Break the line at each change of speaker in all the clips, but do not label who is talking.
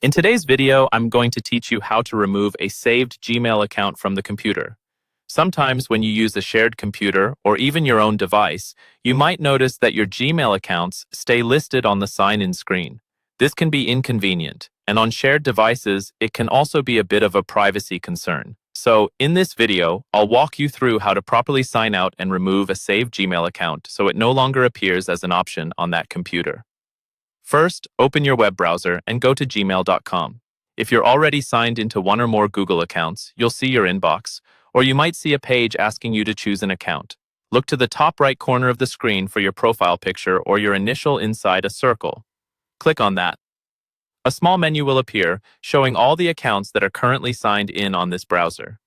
In today's video, I'm going to teach you how to remove a saved Gmail account from the computer. Sometimes when you use a shared computer or even your own device, you might notice that your Gmail accounts stay listed on the sign-in screen. This can be inconvenient, and on shared devices, it can also be a bit of a privacy concern. So, in this video, I'll walk you through how to properly sign out and remove a saved Gmail account so it no longer appears as an option on that computer. First, open your web browser and go to gmail.com. If you're already signed into one or more Google accounts, you'll see your inbox, or you might see a page asking you to choose an account. Look to the top right corner of the screen for your profile picture or your initial inside a circle. Click on that. A small menu will appear, showing all the accounts that are currently signed in on this browser.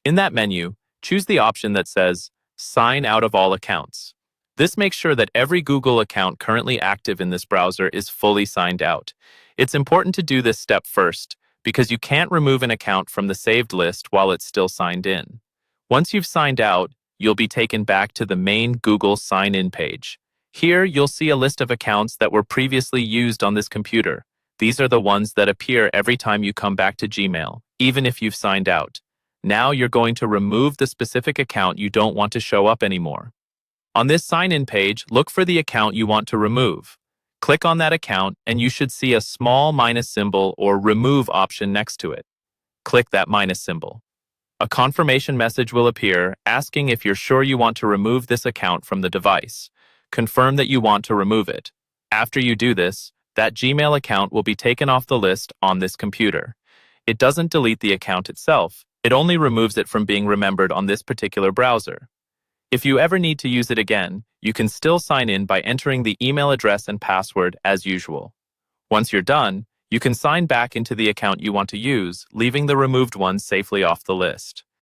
In that menu, choose the option that says, Sign out of all accounts. This makes sure that every Google account currently active in this browser is fully signed out. It's important to do this step first, because you can't remove an account from the saved list while it's still signed in. Once you've signed out, you'll be taken back to the main Google sign-in page. Here, you'll see a list of accounts that were previously used on this computer. These are the ones that appear every time you come back to Gmail, even if you've signed out. Now you're going to remove the specific account you don't want to show up anymore. On this sign-in page, look for the account you want to remove. Click on that account and you should see a small minus symbol or remove option next to it. Click that minus symbol. A confirmation message will appear asking if you're sure you want to remove this account from the device. Confirm that you want to remove it. After you do this, that Gmail account will be taken off the list on this computer. It doesn't delete the account itself. It only removes it from being remembered on this particular browser. If you ever need to use it again, you can still sign in by entering the email address and password as usual. Once you're done, you can sign back into the account you want to use, leaving the removed one safely off the list.